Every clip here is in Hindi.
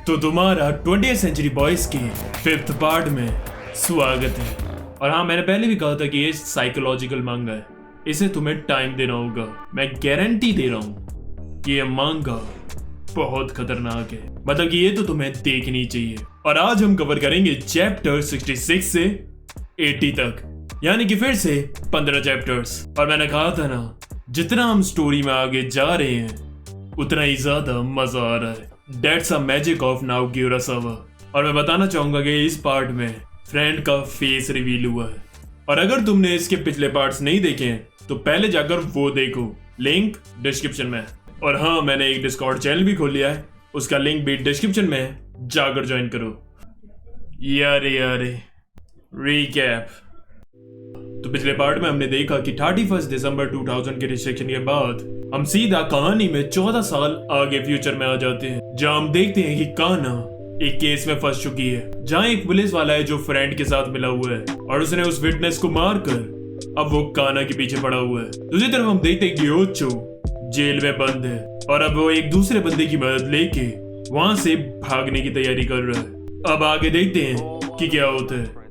तो तुम्हारा 20th सेंचुरी बॉयज के 5th पार्ट में स्वागत है। और हाँ, मैंने पहले भी कहा था कि ये साइकोलॉजिकल मांगा है, इसे तुम्हें टाइम देना होगा। मैं गारंटी दे रहा हूँ कि ये मांगा बहुत खतरनाक है, मतलब कि ये तो तुम्हें देखनी चाहिए। और आज हम कवर करेंगे चैप्टर 66 से 80 तक, यानी कि फिर से 15 चैप्टर्स। और मैंने कहा था ना, जितना हम स्टोरी में आगे जा रहे हैं उतना ही ज्यादा मजा आ रहा है। That's a magic of Naoki Urasawa। और मैं बताना चाहूंगा कि इस पार्ट में फ्रेंड का फेस रिवील हुआ है। और अगर तुमने इसके पिछले पार्ट्स नहीं देखे हैं तो पहले जाकर वो देखो, लिंक डिस्क्रिप्शन में। और हाँ, मैंने एक डिस्कॉर्ड चैनल भी खोल लिया है, उसका लिंक भी डिस्क्रिप्शन में है, जाकर ज्वाइन करो। यारे रिकैप। तो पिछले पार्ट में हमने देखा कि 31 दिसंबर 2000 के रिसेक्शन के बाद हम सीधा कहानी में 14 साल आगे फ्यूचर में आ जाते हैं, जहां हम देखते हैं कि कान्हा एक केस में फंस चुकी है, जहां एक पुलिस वाला है जो फ्रेंड के साथ मिला हुआ है और उसने उस विटनेस को मारकर अब वो कान्हा के पीछे पड़ा हुआ है। दूसरी तरफ हम देखते हैं कि ओचो जेल में बंद है और अब वो एक दूसरे बंदे की मदद लेके वहां से भागने की तैयारी कर रहा है। अब आगे देखते हैं कि क्या होता है।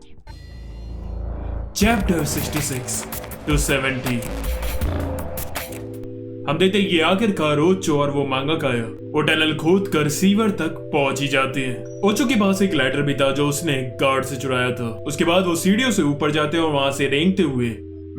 Chapter 66 to 70। हम देखते हैं कि आखिरकार ओचो और वो मांगाकाया वो टनल खोद कर सीवर तक पहुंच ही जाते हैं। ओचो के पास एक लेटर भी था जो उसने गार्ड से चुराया था। उसके बाद वो सीढ़ियों से ऊपर जाते हैं और वहां से रेंगते हुए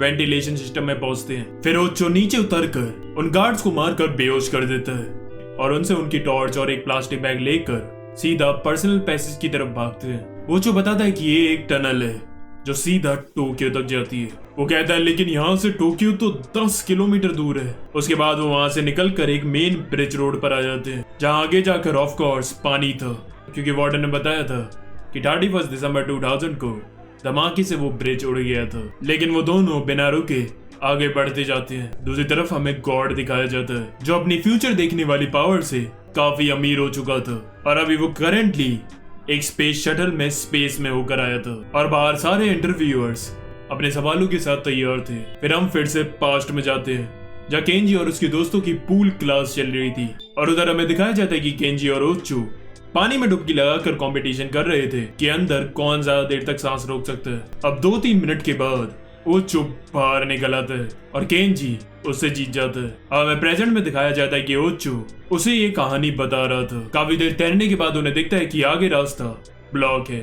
वेंटिलेशन सिस्टम में पहुंचते हैं। फिर ओचो नीचे उतरकर उन गार्ड्स को मारकर बेहोश कर देता है और उनसे उनकी टॉर्च और एक प्लास्टिक बैग लेकर सीधा पर्सनल पैसेज की तरफ भागते हैं। ओचो बताता है कि ये एक टनल है जो सीधा टोक्यो तक जाती है। वो कहता है लेकिन यहाँ से टोक्यो तो 10 किलोमीटर दूर है। उसके बाद वो वहां से निकलकर एक मेन ब्रिज रोड पर आ जाते हैं, जहाँ आगे जाकर ऑफ कोर्स पानी था, क्योंकि वार्डन ने बताया था कि 31 दिसंबर 2000 को धमाके से वो ब्रिज उड़ गया था। लेकिन वो दोनों बिना रुके आगे बढ़ते जाते हैं। दूसरी तरफ हमें गॉड दिखाया जाता है जो अपनी फ्यूचर देखने वाली पावर से काफी अमीर हो चुका था और अभी वो करेंटली एक स्पेस शटल में स्पेस में होकर आया था और बाहर सारे इंटरव्यूअर्स अपने सवालों के साथ तैयार थे। फिर हम फिर से पास्ट में जाते हैं जहाँ केंजी और उसके दोस्तों की पूल क्लास चल रही थी और उधर हमें दिखाया जाता है कि केंजी और ओचो पानी में डुबकी लगाकर कंपटीशन कर रहे थे कि अंदर कौन ज्यादा देर तक सांस रोक सकता है। अब 2-3 मिनट के बाद ओचो बाहर निकल आता है और केंजी उससे जीत जाता है। अब हमें प्रेजेंट में दिखाया जाता है कि ओचो उसे ये कहानी बता रहा था। काफी देर तैरने के बाद उन्हें दिखता है कि आगे रास्ता ब्लॉक है।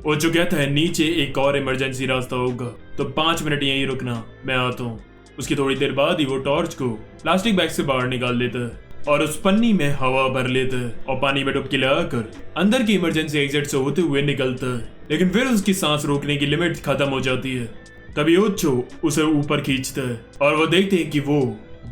ओचो कहता है नीचे एक और इमरजेंसी रास्ता होगा, तो 5 मिनट यहीं रुकना, मैं आता हूँ। उसकी थोड़ी देर बाद ही वो टॉर्च को प्लास्टिक बैग से बाहर निकाल लेता है और उस पन्नी में हवा भर लेता है और पानी में डुबकी लगाकर अंदर की इमरजेंसी एग्जिट से होते हुए निकलता है। लेकिन फिर उसकी सांस रोकने की लिमिट खत्म हो जाती है। तभी ओचो उसे ऊपर खींचता है और वो देखते हैं कि वो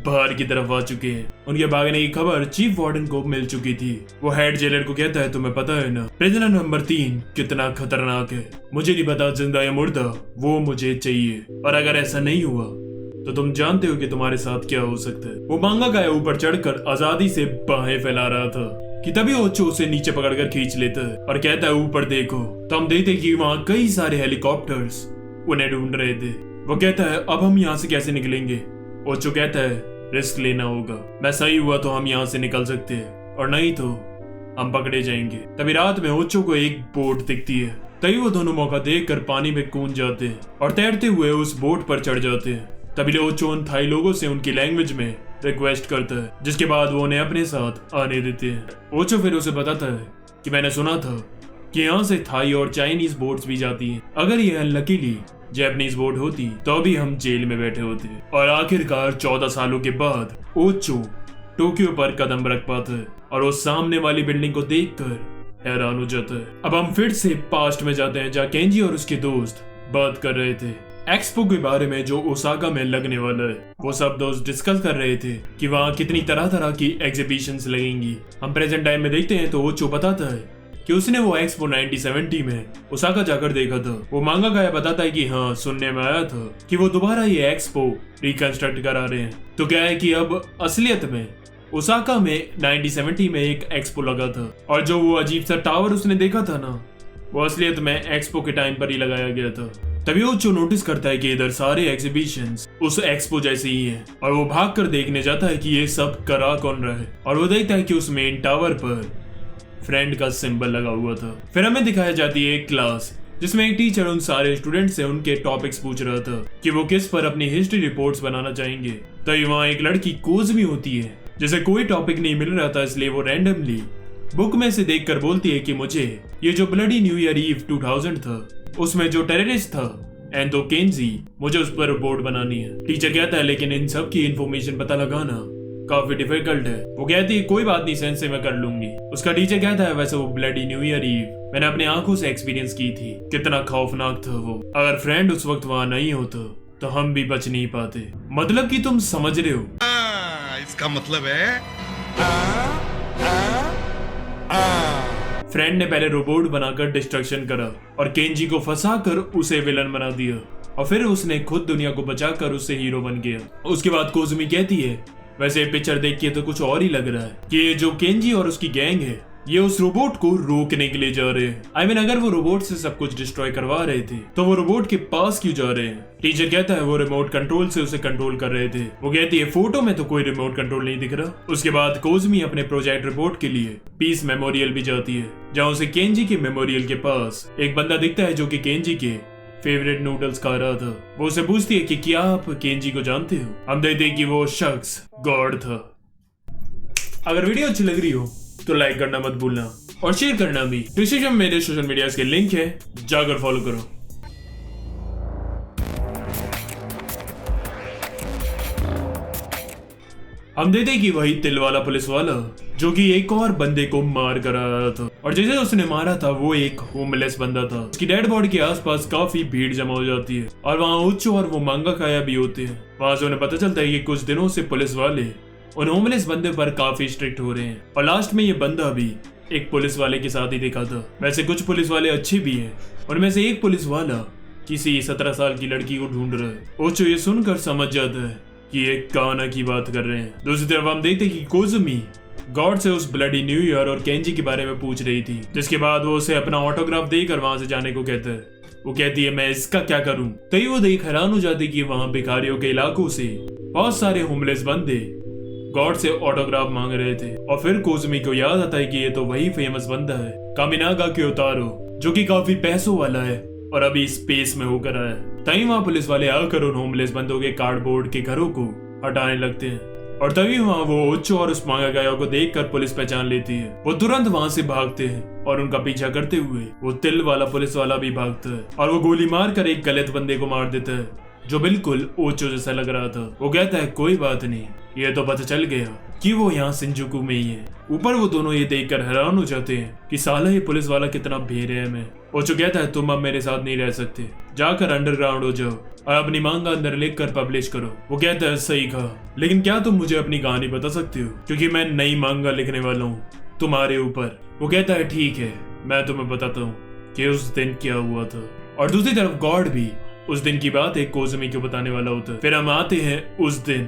बाहर की तरफ आ चुके हैं। उनके भागने की खबर चीफ वार्डन को मिल चुकी थी। वो हेड जेलर को कहता है तुम्हें पता है ना प्रिजनर नंबर 3 कितना खतरनाक है। मुझे नहीं पता जिंदा या मुर्दा, वो मुझे चाहिए और अगर ऐसा नहीं हुआ तो तुम जानते हो कि तुम्हारे साथ क्या हो सकता है। वो मांगाकाया ऊपर चढ़कर आजादी से बाहें फैला रहा था कि तभी ओचो उसे नीचे पकड़कर खींच लेता है और कहता है ऊपर देखो। तो हम देखते कि वहाँ कई सारे हेलीकॉप्टर्स उन्हें ढूंढ रहे थे। वो कहता है अब हम यहाँ से कैसे निकलेंगे। ओचो कहता है रिस्क लेना होगा, मैं सही हुआ तो हम यहाँ से निकल सकते हैं और नहीं तो हम पकड़े जाएंगे। तभी रात में ओचो को एक बोट दिखती है, तभी वो दोनों मौका देखकर पानी में कूद जाते हैं और तैरते हुए उस बोट पर चढ़ जाते हैं। तभी ओचो उन थाई लोगों से उनकी लैंग्वेज में रिक्वेस्ट करता है, जिसके बाद वो उन्हें अपने साथ आने देते हैं। ओचो फिर उसे बताता है कि मैंने सुना था कि यहाँ से थाई और चाइनीज बोट्स भी जाती हैं। अगर ये अनलकीली जैपनीज बोट होती तो अभी हम जेल में बैठे होते। और आखिरकार 14 सालों के बाद ओचो टोक्यो पर कदम रख पाता है और वो सामने वाली बिल्डिंग को देखकर हैरान हो जाता है। अब हम फिर से पास्ट में जाते हैं जहाँ केंजी और उसके दोस्त बात कर रहे थे एक्सपो के बारे में जो ओसाका में लगने वाला है। वो सब दोस्त डिस्कस कर रहे थे कि वहाँ कितनी तरह तरह की एग्जीबिशंस लगेंगी। हम प्रेजेंट टाइम में देखते हैं तो ओचो बताता है कि उसने वो एक्सपो 1970 में ओसाका जाकर देखा था। वो मांगाकाया बताता है कि हाँ, सुनने में आया था कि वो दोबारा ये एक्सपो रिकंस्ट्रक्ट करा रहे हैं। तो क्या है कि अब असलियत में ओसाका में 1970 में एक एक्सपो लगा था और जो वो अजीब सा टावर उसने देखा था ना, वो असलियत में एक्सपो के टाइम पर ही लगाया गया था। तभी ओचो नोटिस करता है कि इधर सारे एग्जीबिशंस उस एक्सपो जैसे ही हैं और वो भागकर देखने जाता है कि ये सब करा कौन रहा है और वो देखता है कि उस मेन टावर पर फ्रेंड का सिंबल लगा हुआ था। फिर हमें दिखाई जाती है एक क्लास जिसमें एक टीचर उन सारे स्टूडेंट्स से उनके टॉपिक्स पूछ रहा था कि वो किस पर अपनी हिस्ट्री रिपोर्ट्स बनाना चाहेंगे। तभी वहाँ एक लड़की कोज़मी होती है जिसे कोई टॉपिक नहीं मिल रहा था, इसलिए वो रैंडमली बुक में से देखकर बोलती है कि मुझे ये जो ब्लडी न्यू ईयर ईव 2000 था उसमें जो टेररिस्ट था एंतो केंजी, मुझे उस पर रिपोर्ट बनानी है। टीचर कहता है लेकिन इन सब की इंफॉर्मेशन पता लगाना काफी डिफिकल्ट है। वो कहती है कोई बात नहीं सेंस से मैं कर लूंगी। उसका टीचर कहता है वैसे वो ब्लडी न्यू ईयर ईव मैंने अपनी आंखों से एक्सपीरियंस की थी, कितना खौफनाक था वो। अगर फ्रेंड उस वक्त वहां नहीं होता तो हम भी बच नहीं पाते। मतलब कि तुम समझ रहे हो। इसका मतलब है फ्रेंड ने पहले रोबोट बनाकर डिस्ट्रक्शन करा और केंजी को फंसाकर उसे विलन बना दिया और फिर उसने खुद दुनिया को बचाकर उससे हीरो बन गया। उसके बाद कोज़मी कहती है वैसे पिक्चर देख के तो कुछ और ही लग रहा है कि ये जो केंजी और उसकी गैंग है ये उस रोबोट को रोकने के लिए जा रहे हैं। I mean, अगर वो रोबोट से सब कुछ डिस्ट्रॉय करवा रहे थे तो वो रोबोट के पास क्यों जा रहे हैं। टीचर कहता है वो रिमोट कंट्रोल से उसे कंट्रोल कर रहे थे। वो कहती है फोटो में तो कोई रिमोट कंट्रोल नहीं दिख रहा। उसके बाद कोज़मी अपने प्रोजेक्ट रिपोर्ट के लिए पीस मेमोरियल भी जाती है जहाँ उसे केंजी के मेमोरियल के पास एक बंदा दिखता है जो कि केंजी के फेवरेट नूडल्स खा रहा था। वो उसे पूछती है कि क्या आप केंजी को जानते हो। हम देखते हैं कि वो शख्स गॉड था। अगर वीडियो अच्छी लग रही हो तो लाइक करना मत भूलना और शेयर करना भी। डिस्क्रिप्शन में मेरे सोशल मीडिया के लिंक है, जाकर फॉलो करो। हम देखते कि वही तिल वाला पुलिस वाला जो कि एक और बंदे को मार कर आ रहा था और जिसे उसने मारा था वो एक होमलेस बंदा था। उसकी डेड बॉडी के आसपास काफी भीड़ जमा हो जाती है और वहाँ ओचो और वो मांगाकाया भी होते हैं। वहां से उन्हें पता चलता है कि कुछ दिनों से पुलिस वाले उन होमलेस बंदे पर काफी स्ट्रिक्ट हो रहे हैं और लास्ट में ये बंदा भी एक पुलिस वाले के साथ ही देखा था। वैसे कुछ पुलिस वाले अच्छे भी हैं, उनमें से एक पुलिस वाला किसी 17 साल की लड़की को ढूंढ रहा है। ओचो ये सुनकर समझ जाता है कि ये काना की बात कर रहे हैं। दूसरी तरफ हम देखते हैं कि कोज़मी गॉड से उस ब्लडी न्यू ईयर और केंजी के बारे में पूछ रही थी, जिसके बाद वो उसे अपना ऑटोग्राफ देकर वहां से जाने को कहता है। वो कहती है मैं इसका क्या करूं। तभी वो देख हैरान हो जाती कि वहां भिखारियों के इलाकों से बहुत सारे होमलेस बंदे गॉड से ऑटोग्राफ मांग रहे थे और फिर कोज़मी को याद आता है कि ये तो वही फेमस बंदा है कामिनागा क्योतारो जो कि काफी पैसों वाला है और अभी स्पेस में होकर आया है। तभी वहाँ पुलिस वाले आकर उन होमलेस बंदों के कार्डबोर्ड के घरों को हटाने लगते हैं और तभी वहाँ वो ओचो और उस मांगाकाया को देखकर पुलिस पहचान लेती है। वो तुरंत वहाँ से भागते हैं और उनका पीछा करते हुए वो तिल वाला पुलिस वाला भी भागता है और वो गोली मारकर एक गलत बंदे को मार देता है जो बिल्कुल ओचो जैसा लग रहा था। वो कहता है कोई बात नहीं, ये तो पता चल गया कि वो यहाँ शिंजुकू में ही है। ऊपर वो दोनों ये देखकर हैरान हो जाते हैं कि साला ये पुलिस वाला कितना बेरहम है। ओचो कहता है तुम अब मेरे साथ नहीं रह सकते, जाकर अंडरग्राउंड हो जाओ और अपनी मांगा अंदर लिख कर पब्लिश करो। वो कहता है सही कहा, लेकिन क्या तुम मुझे अपनी कहानी बता सकते हो क्योंकि मैं नई मांगा लिखने वाला हूँ तुम्हारे ऊपर। वो कहता है ठीक है, मैं तुम्हें बताता हूँ कि उस दिन क्या हुआ था। और दूसरी तरफ गॉड भी उस दिन की बात एक कोज़मी को बताने वाला होता है। फिर हम आते हैं उस दिन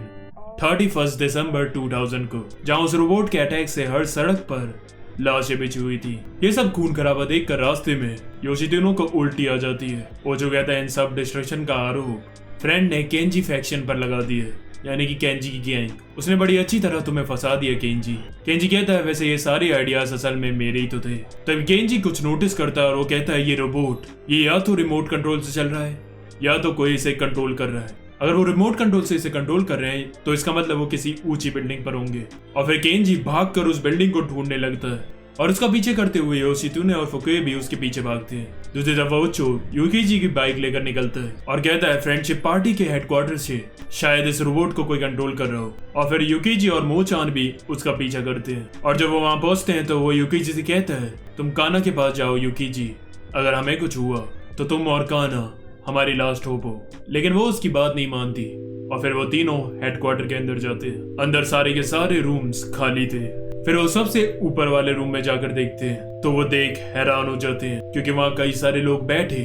31 दिसंबर 2000 को, जहां उस रोबोट के अटैक से हर सड़क पर लाशें बिछी हुई थी। ये सब खून खराबा देखकर रास्ते में योशितिनो को उल्टी आ जाती है। वो जो कहता है इन सब डिस्ट्रक्शन का आरोप फ्रेंड ने केंजी फैक्शन पर लगा दिया, यानी कि केंजी की गैंग। उसने बड़ी अच्छी तरह तुम्हें फंसा दिया केंजी। केंजी कहता है वैसे ये सारे आइडियाज असल में मेरे ही तो थे। तब केंजी कुछ नोटिस करता है और वो कहता है ये रोबोट ये या तो रिमोट कंट्रोल से चल रहा है या तो कोई इसे कंट्रोल कर रहा है। अगर वो रिमोट कंट्रोल से इसे कंट्रोल कर रहे हैं तो इसका मतलब वो किसी ऊंची बिल्डिंग पर होंगे। और फिर केंजी भागकर उस बिल्डिंग को ढूंढने लगता है और उसका पीछे करते हुए योशितिनो और फुकुए भी उसके पीछे भागते हैं। दूसरी तरफ ओचो युकीजी की बाइक लेकर निकलता है और कहता है फ्रेंडशिप पार्टी के हेडक्वार्टर से शायद इस रोबोट को कोई कंट्रोल कर रहा हो। और फिर युकीजी और मोचान भी उसका पीछा करते हैं और जब वो वहां पहुंचते हैं तो वो युकीजी से कहता है तुम काना के पास जाओ युकीजी, अगर हमें कुछ हुआ तो तुम और काना हमारी लास्ट होप हो। लेकिन वो उसकी बात नहीं मानती और फिर वो तीनों हेडक्वार्टर के अंदर जाते हैं। अंदर सारे के सारे रूम्स खाली थे। फिर वो सबसे ऊपर वाले रूम में जाकर देखते हैं तो वो देख हैरान हो जाते हैं क्योंकि वहाँ कई सारे लोग बैठे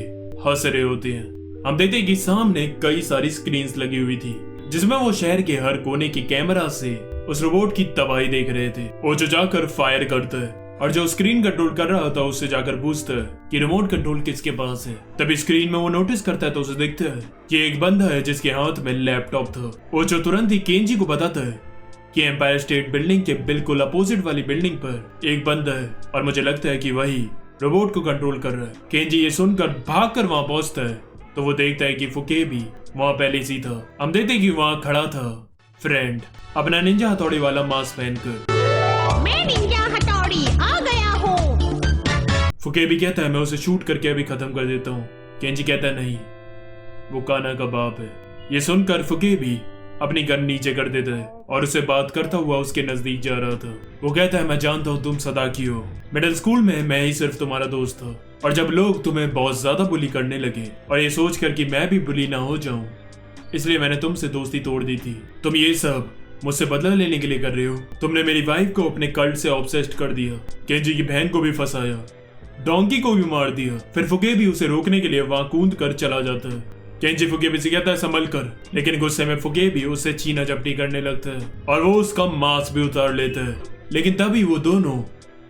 हंस रहे होते हैं। हम देखते हैं कि सामने कई सारी स्क्रीन्स लगी हुई थी जिसमें वो शहर के हर कोने की कैमरा से उस रोबोट की तबाही देख रहे थे। वो जो जाकर फायर करता है और जो स्क्रीन कंट्रोल कर रहा था उससे जाकर पूछता है कि रिमोट कंट्रोल किसके पास है। तभी स्क्रीन में वो नोटिस करता है तो उसे दिखता है कि एक बंदा है जिसके हाथ में लैपटॉप था। ओचो तुरंत ही केंजी को बताता है कि एम्पायर स्टेट बिल्डिंग के बिल्कुल अपोजिट वाली बिल्डिंग पर एक बंदा है और मुझे लगता है कि वही रोबोट को कंट्रोल कर रहा है। केंजी ये सुनकर भागकर वहां पहुंचता है तो वो देखता है कि फुकेबी वहां पहले से था। हम देखते हैं कि वहां खड़ा था फ्रेंड अपना निंजा हथौड़ी वाला मास्क पहनकर। मैं निंजा हथौड़ी आ गया हूँ। फुकेबी कहता है मैं उसे शूट करके अभी खत्म कर देता हूँ। केंजी कहता है नहीं, वो काना का बाप है। ये सुनकर फुकेबी अपनी गन नीचे कर देता है और उसे बात करता हुआ उसके नजदीक जा रहा था। वो कहता है मैं जानता हूँ तुम सदाकी हो। मिडिल स्कूल में मैं ही सिर्फ तुम्हारा दोस्त था और जब लोग तुम्हें बहुत ज्यादा बुली करने लगे और ये सोच कर कि मैं भी बुली ना हो जाऊं, इसलिए मैंने तुमसे दोस्ती तोड़ दी थी। तुम ये सब मुझसे बदला लेने के लिए कर रहे हो। तुमने मेरी वाइफ को अपने कल्ट से ऑब्सेस्ड कर दिया, केंजी की बहन को भी फंसाया, डोंकी को भी मार दिया। फिर फुकेबी उसे रोकने के लिए वहां कूद कर चला जाता है। केंजी फुकेबी से कहता है संभल कर, लेकिन गुस्से में फुकेबी उससे छीना झपटी करने लगता है और वो उसका मास्क भी उतार लेता है। लेकिन तभी वो दोनों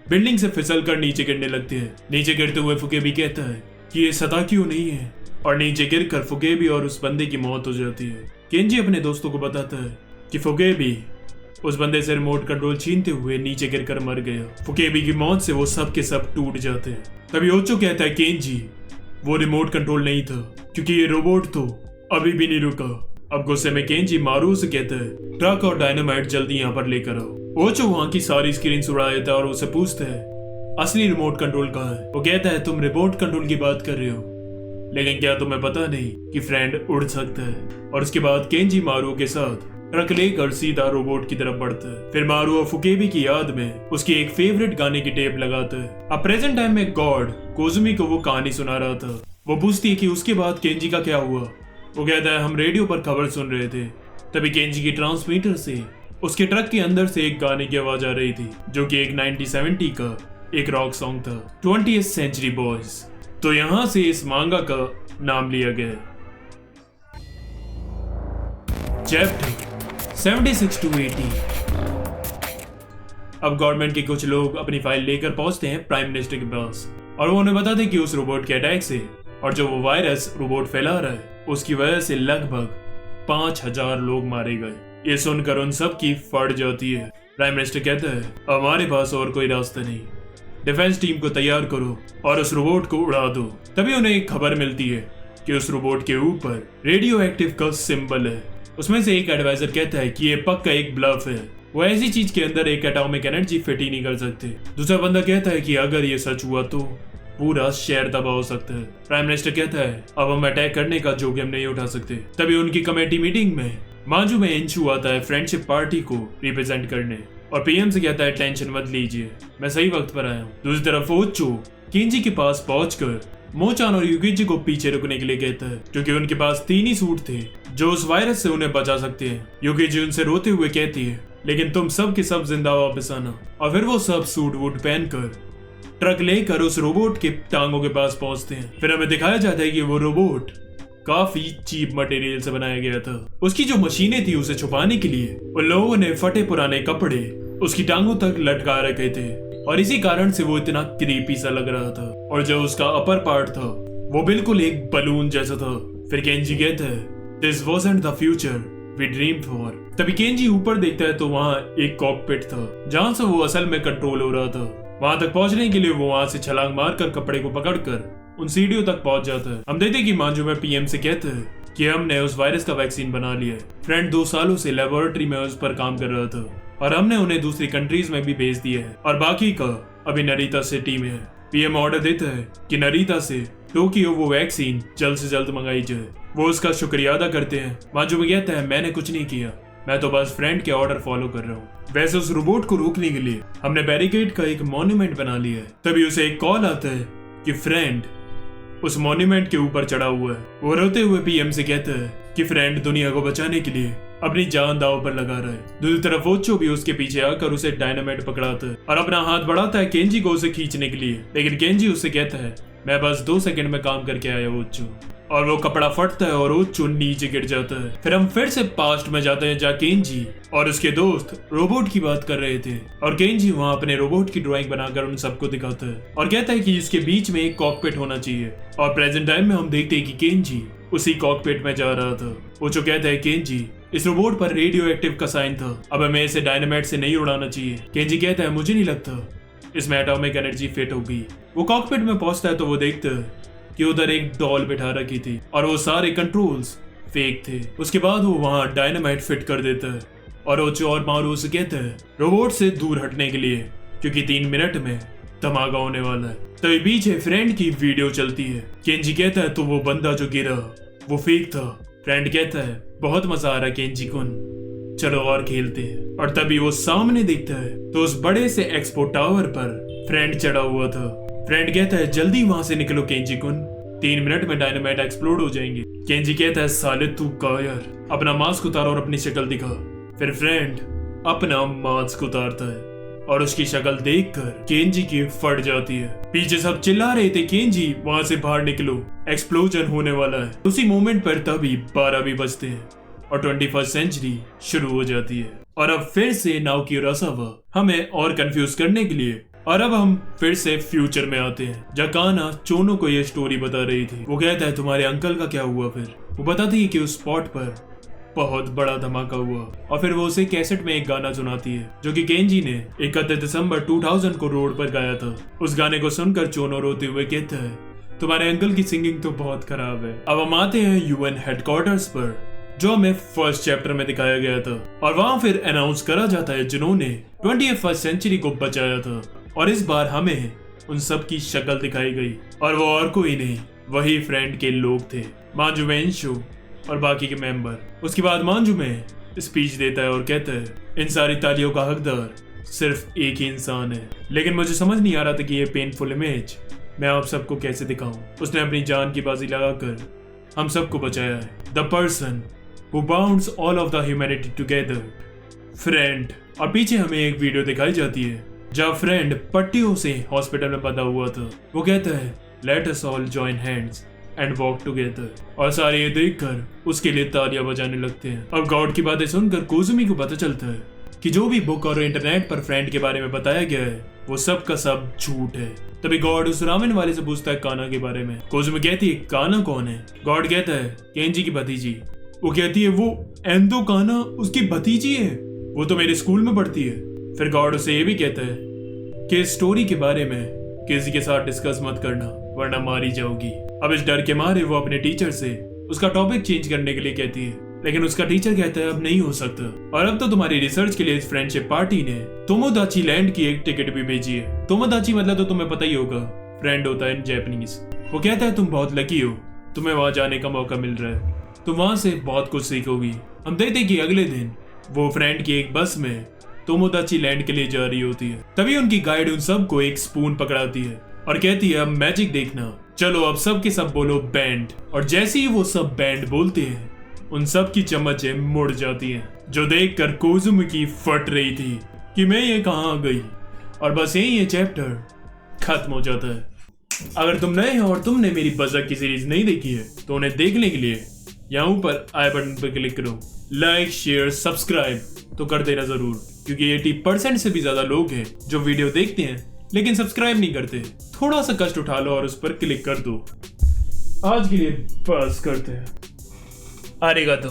बिल्डिंग से फिसल कर नीचे गिरने लगते हैं। नीचे गिरते हुए फुकेबी कहता है कि ये सदाकियो नहीं है और नीचे गिरकर फुकेबी और उस बंदे की मौत हो जाती है। केंजी अपने दोस्तों को बताता है कि फुकेबी उस बंदे से रिमोट कंट्रोल छीनते हुए नीचे गिरकर मर गया। फुकेबी की मौत से वो सब के सब टूट जाते हैं। तभी ओचो कहता है केंजी वो रिमोट कंट्रोल नहीं था क्योंकि ये रोबोट तो अभी भी नहीं रुका। अब गुस्से में केंजी मारू से कहता है ट्रक और डायनामाइट जल्दी यहाँ पर लेकर आओ। ओचो वहाँ की सारी स्क्रीन उड़ा देता है और उसे पूछता है असली रिमोट कंट्रोल कहाँ है। वो कहता है तुम रिमोट कंट्रोल की बात कर रहे हो, लेकिन क्या तुम्हें पता नहीं कि फ्रेंड उड़ सकता है। और उसके बाद केंजी मारू के साथ ट्रक लेकर सीधा रोबोट की तरफ बढ़ता है। फिर मारू और फुकेबी की याद में उसकी एक फेवरेट गाने की टेप लगाता है। अब प्रेजेंट टाइम में गॉड कोजुमी को वो कहानी सुना रहा था। वो पूछती है कि उसके बाद केंजी का क्या हुआ। वो कहता है हम रेडियो पर खबर सुन रहे थे, तभी केंजी की ट्रांसमीटर से उसके ट्रक के अंदर से एक गाने की आवाज आ रही थी जो कि एक 1970 का एक रॉक सॉन्ग था, 20th Century Boys। तो यहाँ से इस मांगा का नाम लिया गया। Chapter 76 to 80। अब गवर्नमेंट के कुछ लोग अपनी फाइल लेकर पहुंचते हैं प्राइम मिनिस्टर के पास और वो उन्हें बताते हैं कि उस रोबोट के अटैक से और जो वो वायरस रोबोट फैला रहा है उसकी वजह से लगभग 5000 लोग मारे गए। ये सुनकर उन सब की फट जाती है। प्राइम मिनिस्टर कहता है हमारे पास और कोई रास्ता नहीं, डिफेंस टीम को तैयार करो और उस रोबोट को उड़ा दो। तभी उन्हें एक खबर मिलती है कि उस रोबोट के ऊपर रेडियो एक्टिव का सिंबल है। उसमें से एक एडवाइजर कहता है कि ये पक्का एक ब्लफ है, वो ऐसी चीज के अंदर एक एटॉमिक एनर्जी फिट ही नहीं कर सकते। दूसरा बंदा कहता है कि अगर ये सच हुआ तो पूरा शहर तबाह हो सकता है। प्राइम मिनिस्टर कहता है अब हम अटैक करने का जोखिम नहीं उठा सकते। तभी उनकी कमेटी मीटिंग में मांजू में इंचू आता है फ्रेंडशिप पार्टी को रिप्रेजेंट करने और पीएम से कहता है टेंशन मत लीजिए, मैं सही वक्त पर आया हूँ। दूसरी तरफ ओचो केंजी के पास पहुंचकर मोचान और युगिजी को पीछे रुकने के लिए कहता है क्योंकि उनके पास 3 ही सूट थे जो उस वायरस से उन्हें बचा सकते हैं। युगिजी उनसे रोते हुए कहती है लेकिन तुम सब के सब जिंदा वापस आना। और फिर वो सब सूट वूट पहनकर ट्रक लेकर उस रोबोट के टांगों के पास पहुंचते हैं। फिर हमें दिखाया जाता है कि वो रोबोट काफी चीप मटेरियल से बनाया गया था। उसकी जो मशीनें थी उसे छुपाने के लिए उन लोगों ने फटे पुराने कपड़े उसकी टांगों तक लटका रखे थे और इसी कारण से वो इतना क्रीपी सा लग रहा था। और जो उसका अपर पार्ट था वो बिल्कुल एक बलून जैसा था। फिर केंजी कहता है this wasn't the future we dreamed for. तभी केंजी ऊपर देखता है तो वहाँ एक कॉकपिट था जहाँ से वो असल में कंट्रोल हो रहा था। वहां तक पहुंचने के लिए वो वहां से छलांग मारकर कपड़े को पकड़कर उन सीढ़ियों तक पहुंच जाता है। हम देखते हैं कि मांजू में पीएम से कहता है कि हमने उस वायरस का वैक्सीन बना लिया है। फ्रेंड 2 सालों से लेबोरेटरी में उस पर काम कर रहा था और हमने उन्हें दूसरी कंट्रीज में भी भेज दिया है और बाकी का अभी नरीता सिटी में है। पीएम ऑर्डर देता है कि नरीता से टोक्यो वो वैक्सीन जल्द से जल्द मंगाई जाए। वो उसका शुक्रिया अदा करते हैं। मांजू में कहता है मैंने कुछ नहीं किया, मैं तो बस फ्रेंड के ऑर्डर फॉलो कर रहा हूँ। वैसे उस रोबोट को रोकने के लिए हमने बैरिकेड का एक मॉन्यूमेंट बना लिया है। तभी उसे एक कॉल आता है कि फ्रेंड उस मॉन्यूमेंट के ऊपर चढ़ा हुआ है। वो रोते हुए पीएम से कहता है कि फ्रेंड दुनिया को बचाने के लिए अपनी जान दांव पर लगा रहा है। दूसरी तरफ ओचो भी उसके पीछे आकर उसे डायनामाइट पकड़ाता है और अपना हाथ बढ़ाता है केंजी को उसे खींचने के लिए, लेकिन केंजी उससे कहता है मैं बस 2 सेकंड में काम करके आया ओचो। और वो कपड़ा फटता है और वो नीचे गिर जाता है। फिर हम फिर से पास्ट में जाते हैं जहाँ केंजी और उसके दोस्त रोबोट की बात कर रहे थे और केंजी वहाँ अपने रोबोट की ड्राइंग बनाकर उन सबको दिखाता है और कहता है कि इसके बीच में एक कॉकपिट होना चाहिए। और प्रेजेंट टाइम में हम देखते हैं कि केंजी उसी कॉकपिट में जा रहा था। वो जो कहता है केंजी इस रोबोट पर रेडियो एक्टिव का साइन था, अब हमें इसे डायनामाइट से नहीं उड़ाना चाहिए। केंजी कहता है मुझे नहीं लगता इसमें एटॉमिक एनर्जी फिट होगी। वो कॉकपिट में पहुंचता है तो वो देखता है कि उधर एक डॉल बिठा रखी थी और वो सारे कंट्रोल्स फेक थे। उसके बाद वो वहां डायनामाइट फिट कर देता है और वो चोर मारू उसे कहता है रोबोट से दूर हटने के लिए क्योंकि 3 मिनट में धमाका होने वाला है। तभी पीछे फ्रेंड की वीडियो चलती है। केंजी कहता है तो वो बंदा जो गिरा वो फेक था। फ्रेंड कहता है बहुत मजा आ रहा है केंजी कुन, चलो और खेलते हैं। और तभी वो सामने देखता है तो उस बड़े से एक्सपो टावर पर फ्रेंड चढ़ा हुआ था। फ्रेंड कहता है जल्दी वहां से निकलो केंजी कुन, 3 मिनट में डायनामाइट एक्सप्लोड हो जाएंगे। केंजी कहता है साले तू कायर, अपना मास्क उतार और अपनी शक्ल दिखा। फिर फ्रेंड अपना मास्क उतारता है और उसकी शक्ल देखकर केंजी की फट जाती है। पीछे सब चिल्ला रहे थे केंजी वहां से बाहर निकलो, एक्सप्लोजन होने वाला है। उसी मोमेंट पर तभी 12 भी बजते हैं और 21st सेंचुरी शुरू हो जाती है। और अब फिर से नाओकी उरासावा हमें और कंफ्यूज करने के लिए और अब हम फिर से फ्यूचर में आते हैं जहाँ काना चोनो को ये स्टोरी बता रही थी। वो कहता है तुम्हारे अंकल का क्या हुआ। फिर वो बताती है कि उस स्पॉट पर बहुत बड़ा धमाका हुआ और फिर वो उसे कैसेट में एक गाना सुनाती है जो कि केंजी ने 31 दिसंबर 2000 को रोड पर गाया था। उस गाने को सुनकर चोनो रोते हुए कहता है तुम्हारे अंकल की सिंगिंग तो बहुत खराब है। अब हम आते हैं यूएन हेडक्वार्टर्स पर जो हमें फर्स्ट चैप्टर में दिखाया गया था और वहां फिर अनाउंस करा जाता है जिन्होंने 21st सेंचुरी को बचाया था। और इस बार हमें उन सब की शक्ल दिखाई गई और वो और कोई नहीं वही फ्रेंड के लोग थे, मांजू वेंशो और बाकी के मेंबर। उसके बाद मांजू में स्पीच देता है और कहता है इन सारी तालियों का हकदार सिर्फ एक ही इंसान है, लेकिन मुझे समझ नहीं आ रहा था कि ये पेनफुल इमेज मैं आप सबको कैसे दिखाऊं। उसने अपनी जान की बाजी लगाकर हम सबको बचाया है। The person who bounds all of the humanity together, friend. और पीछे हमें एक वीडियो दिखाई जाती है जहाँ फ्रेंड पट्टियों से हॉस्पिटल में बंधा हुआ था। वो कहता है let us all join hands and walk together और सारे ये देखकर उसके लिए तालियां बजाने लगते हैं। अब गॉड की बातें सुनकर कोजुमी को पता चलता है कि जो भी बुक और इंटरनेट पर फ्रेंड के बारे में बताया गया है वो सब का सब झूठ है। तभी गॉड उस रामेन वाले से पूछता है काना के बारे में। कोजुमी कहती है काना कौन है। गॉड कहता है केंजी की भतीजी। वो कहती है वो एंदो काना उसकी भतीजी है, वो तो मेरे स्कूल में पढ़ती है। फिर गॉड उसे ये भी कहता है कि इस स्टोरी के बारे में किसी के साथ डिस्कस मत करना वरना मारी जाओगी। अब इस डर के मारे वो अपने टीचर से उसका टॉपिक चेंज करने के लिए कहती है, लेकिन उसका टीचर कहता है अब नहीं हो सकता और अब तो तुम्हारी रिसर्च के लिए इस फ्रेंडशिप पार्टी ने तोमोदाची लैंड की एक टिकट भी भेजी है। तोमोदाची मतलब तो तुम्हें पता ही होगा, फ्रेंड होता है इन जापानीज। वो कहता है तुम बहुत लकी हो, तुम्हें वहां जाने का मौका मिल रहा है, तुम वहां से बहुत कुछ सीखोगी। हम देखते कि अगले दिन वो फ्रेंड की एक बस में तोमोदाची लैंड के लिए जा रही होती है। तभी उनकी गाइड उन सबको एक स्पून पकड़ाती है और कहती है अब मैजिक देखना, चलो अब सब के सब बोलो बैंड। और जैसे ही वो सब बैंड बोलते हैं उन सब की चमचें मुड़ जाती हैं, जो देखकर कोजुमी की फट रही थी कि मैं ये कहाँ आ गई। और बस यही ये चैप्टर खत्म हो जाता है। अगर तुम नए हो और तुमने मेरी बज़क की सीरीज नहीं देखी है तो उन्हें देखने के लिए यहाँ ऊपर आई बटन पर क्लिक करो। लाइक शेयर सब्सक्राइब तो कर देना जरूर, क्योंकि 80% से भी ज्यादा लोग हैं जो वीडियो देखते हैं लेकिन सब्सक्राइब नहीं करते। थोड़ा सा कष्ट उठा लो और उस पर क्लिक कर दो। आज के लिए बस करते हैं। आरिगातो।